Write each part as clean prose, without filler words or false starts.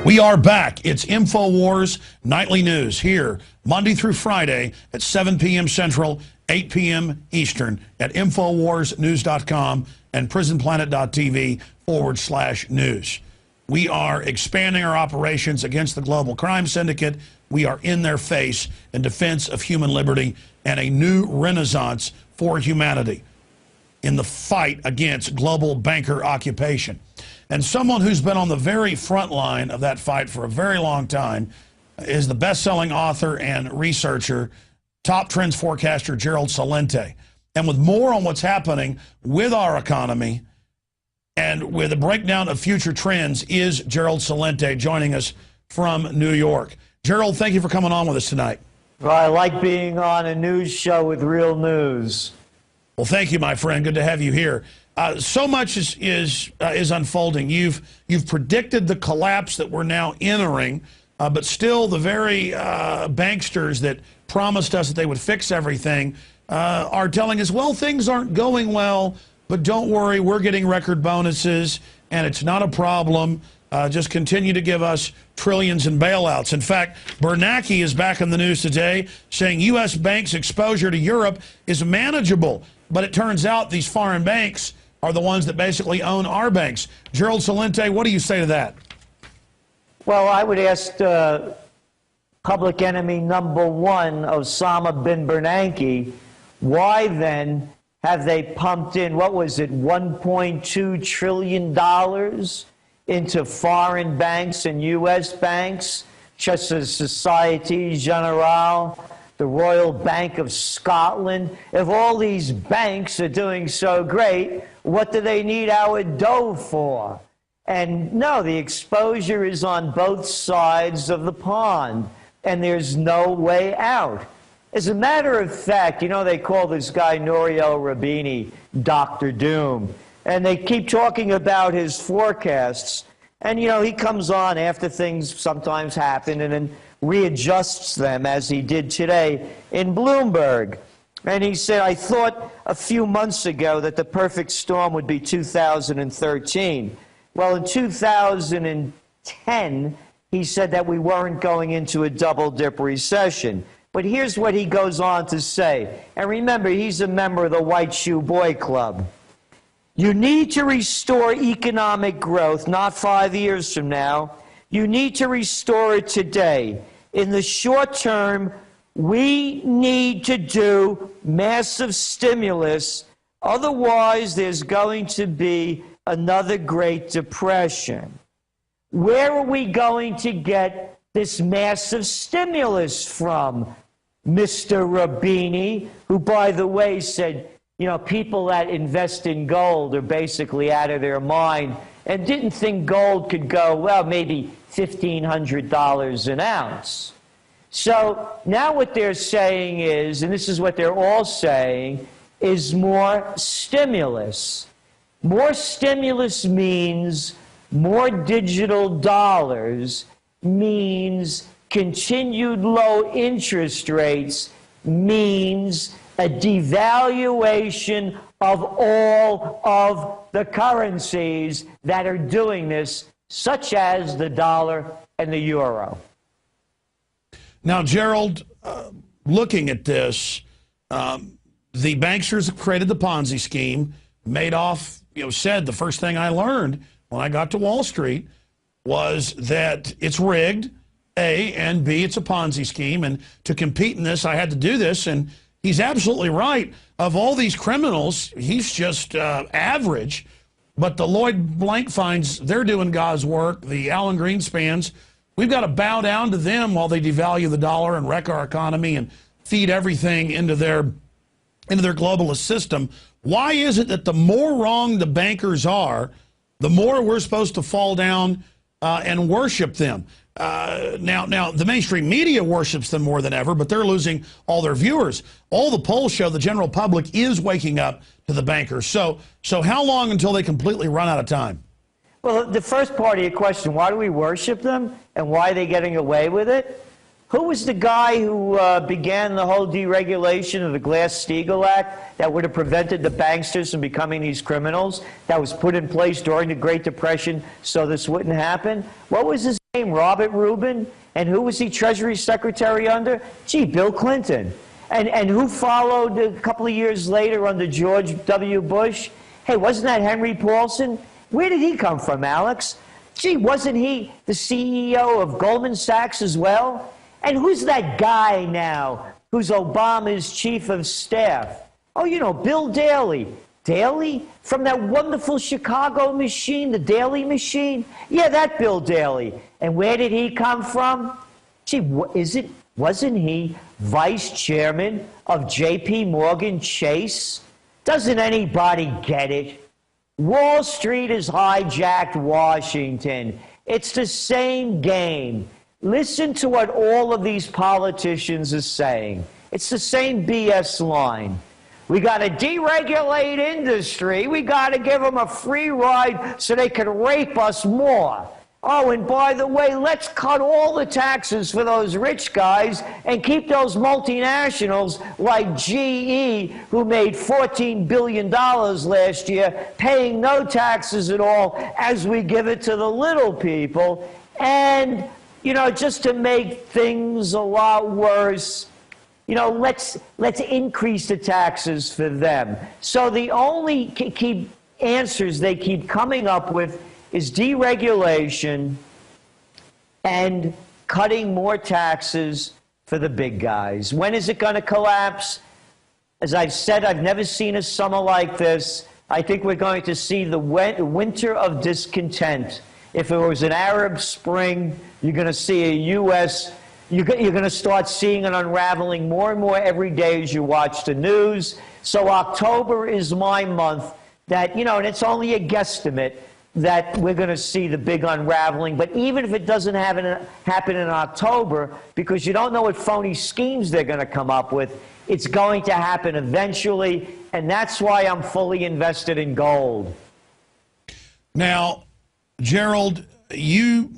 We are back. It's InfoWars Nightly News here Monday through Friday at 7 p.m. Central, 8 p.m. Eastern at InfoWarsNews.com and PrisonPlanet.tv/news. We are expanding our operations against the global crime syndicate. We are in their face in defense of human liberty and a new renaissance for humanity in the fight against global banker occupation. And someone who's been on the very front line of that fight for a very long time is the best-selling author and researcher, top trends forecaster Gerald Celente. And with more on what's happening with our economy and with a breakdown of future trends is Gerald Celente joining us from New York. Gerald, thank you for coming on with us tonight. Well, I like being on a news show with real news. Well, thank you, my friend. Good to have you here. So much is unfolding. You've predicted the collapse that we're now entering, but still the very banksters that promised us that they would fix everything are telling us, well, things aren't going well, but don't worry, we're getting record bonuses, and it's not a problem. Just continue to give us trillions in bailouts. In fact, Bernanke is back in the news today saying U.S. banks' exposure to Europe is manageable. But it turns out these foreign banks are the ones that basically own our banks. Gerald Celente, what do you say to that? Well, I would ask public enemy number one, Osama bin Bernanke, why then have they pumped in, what was it, $1.2 trillion into foreign banks and U.S. banks, such as Société Générale, the Royal Bank of Scotland? If all these banks are doing so great, what do they need our dough for? And no, the exposure is on both sides of the pond, and there's no way out. As a matter of fact, you know, they call this guy Nouriel Roubini Dr. Doom, and they keep talking about his forecasts. And, you know, he comes on after things sometimes happen and then readjusts them, as he did today in Bloomberg. And he said, I thought a few months ago that the perfect storm would be 2013. Well, in 2010, he said that we weren't going into a double-dip recession. But here's what he goes on to say. And remember, he's a member of the White Shoe Boy Club. You need to restore economic growth, not 5 years from now. You need to restore it today. In the short term, we need to do massive stimulus. Otherwise, there's going to be another Great Depression. Where are we going to get this massive stimulus from, Mr. Roubini, who, by the way, said, you know, people that invest in gold are basically out of their mind and didn't think gold could go, well, maybe $1,500 an ounce. So now what they're saying is, and this is what they're all saying, is more stimulus. More stimulus means more digital dollars, means continued low interest rates, means a devaluation of all of the currencies that are doing this, such as the dollar and the euro. Now, Gerald, looking at this, the banksters have created the Ponzi scheme. Madoff, said the first thing I learned when I got to Wall Street was that it's rigged, A, and B, it's a Ponzi scheme. And to compete in this, I had to do this. And he's absolutely right. Of all these criminals, he's just average. But the Lloyd Blankfeins, they're doing God's work. The Alan Greenspans, we've got to bow down to them while they devalue the dollar and wreck our economy and feed everything into their globalist system. Why is it that the more wrong the bankers are, the more we're supposed to fall down and worship them? Now, the mainstream media worships them more than ever, but they're losing all their viewers. All the polls show the general public is waking up to the bankers. So how long until they completely run out of time? Well, the first part of your question, why do we worship them and why are they getting away with it? Who was the guy who began the whole deregulation of the Glass-Steagall Act that would have prevented the banksters from becoming these criminals that was put in place during the Great Depression so this wouldn't happen? What was his name? Robert Rubin. And who was he Treasury Secretary under? Gee, Bill Clinton. And who followed a couple of years later under George W. Bush? Hey, wasn't that Henry Paulson? Where did he come from, Alex? Gee, wasn't he the CEO of Goldman Sachs as well? And who's that guy now who's Obama's chief of staff? Oh, you know, Bill Daley. Daley? From that wonderful Chicago machine, the Daley machine? Yeah, that Bill Daley. And where did he come from? Gee, wasn't he vice chairman of J.P. Morgan Chase? Doesn't anybody get it? Wall Street has hijacked Washington. It's the same game. Listen to what all of these politicians are saying. It's the same BS line. We got to deregulate industry. We got to give them a free ride so they can rape us more. Oh, and by the way, let's cut all the taxes for those rich guys and keep those multinationals like GE, who made $14 billion last year, paying no taxes at all as we give it to the little people. And, you know, just to make things a lot worse, you know, let's increase the taxes for them. So the only key answers they keep coming up with is deregulation and cutting more taxes for the big guys. When is it going to collapse? As I've said, I've never seen a summer like this. I think we're going to see the winter of discontent. If it was an Arab Spring, you're going to see a U.S. You're going to start seeing an unraveling more and more every day as you watch the news. So October is my month that, you know, and it's only a guesstimate, that we're going to see the big unraveling. But even if it doesn't happen in October, because you don't know what phony schemes they're going to come up with, it's going to happen eventually, and that's why I'm fully invested in gold. Now, Gerald, you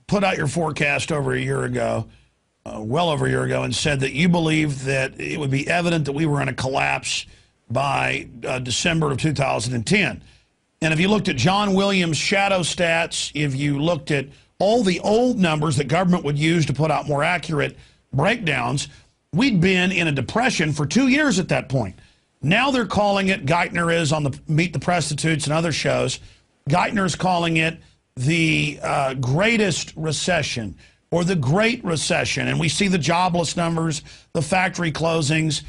put out your forecast over a year ago, well over a year ago, and said that you believed that it would be evident that we were in a collapse by December of 2010. And if you looked at John Williams' shadow stats, if you looked at all the old numbers that government would use to put out more accurate breakdowns, we'd been in a depression for 2 years at that point. Now they're calling it, Geithner is on the Meet the Prostitutes and other shows, Geithner's calling it the greatest recession or the Great Recession. And we see the jobless numbers, the factory closings.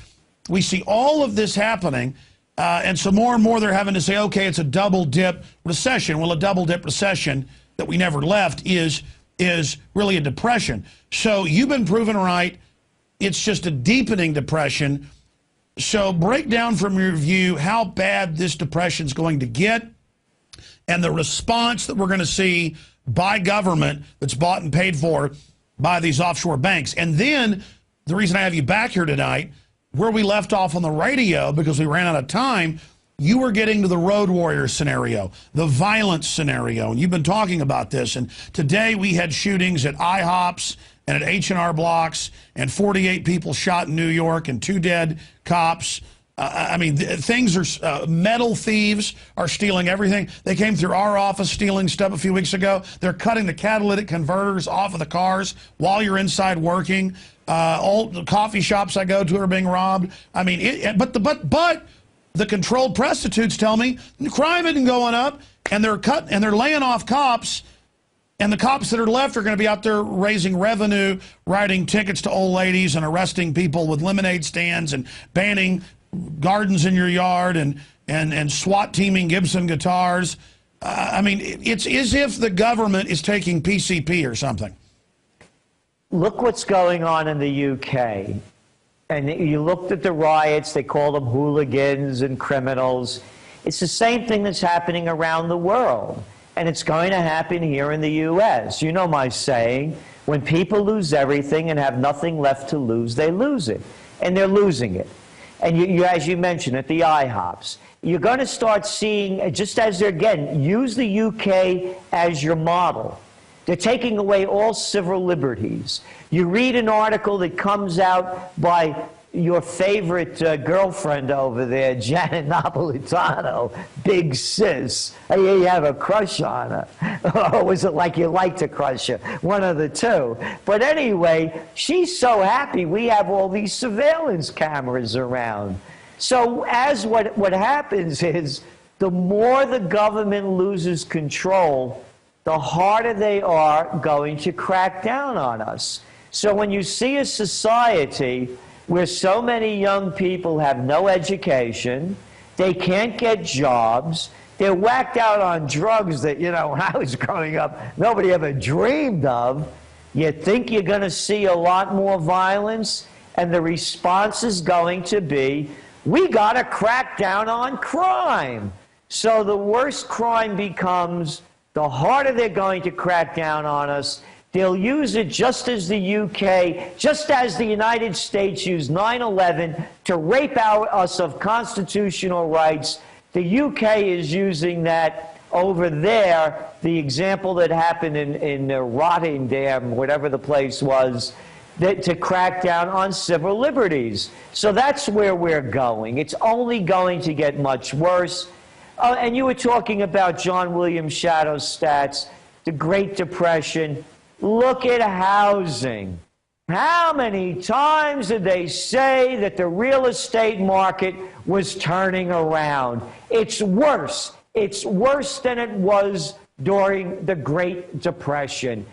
We see all of this happening. And so more and more they're having to say, okay, it's a double-dip recession. Well, a double-dip recession that we never left is really a depression. So you've been proven right. It's just a deepening depression. So break down from your view how bad this depression is going to get and the response that we're going to see by government that's bought and paid for by these offshore banks. And then the reason I have you back here tonight, where we left off on the radio because we ran out of time, you were getting to the road warrior scenario, the violence scenario, and you've been talking about this. And today we had shootings at IHOPs and at H&R Blocks, and 48 people shot in New York and 2 dead cops. I mean, things are, metal thieves are stealing everything. They came through our office stealing stuff a few weeks ago. They're cutting the catalytic converters off of the cars while you're inside working. All the coffee shops I go to are being robbed. I mean, but the controlled prostitutes tell me crime isn't going up, and they're laying off cops, and the cops that are left are going to be out there raising revenue, writing tickets to old ladies and arresting people with lemonade stands and banning gardens in your yard and SWAT teaming Gibson guitars. I mean, it's as if the government is taking PCP or something. Look what's going on in the UK. And you looked at the riots, they call them hooligans and criminals. It's the same thing that's happening around the world. And it's going to happen here in the US. You know my saying, when people lose everything and have nothing left to lose, they lose it. And they're losing it. And you, as you mentioned, at the IHOPs, you're going to start seeing, just as they're, again, use the UK as your model. They're taking away all civil liberties. You read an article that comes out by your favorite girlfriend over there, Janet Napolitano, big sis. I hear you have a crush on her. Or was it like you like to crush her? One of the two. But anyway, she's so happy we have all these surveillance cameras around. So as what happens is, the more the government loses control, the harder they are going to crack down on us. So when you see a society where so many young people have no education, they can't get jobs, they're whacked out on drugs that, you know, when I was growing up, nobody ever dreamed of, you think you're going to see a lot more violence, and the response is going to be, we got to crack down on crime. So the worse crime becomes, the harder they're going to crack down on us. They'll use it just as the UK, just as the United States used 9/11 to rape us of constitutional rights. The UK is using that over there. The example that happened in Rotterdam, whatever the place was, to crack down on civil liberties. So that's where we're going. It's only going to get much worse. And you were talking about John William Shadow's stats, the Great Depression. Look at housing. How many times did they say that the real estate market was turning around? It's worse. It's worse than it was during the Great Depression.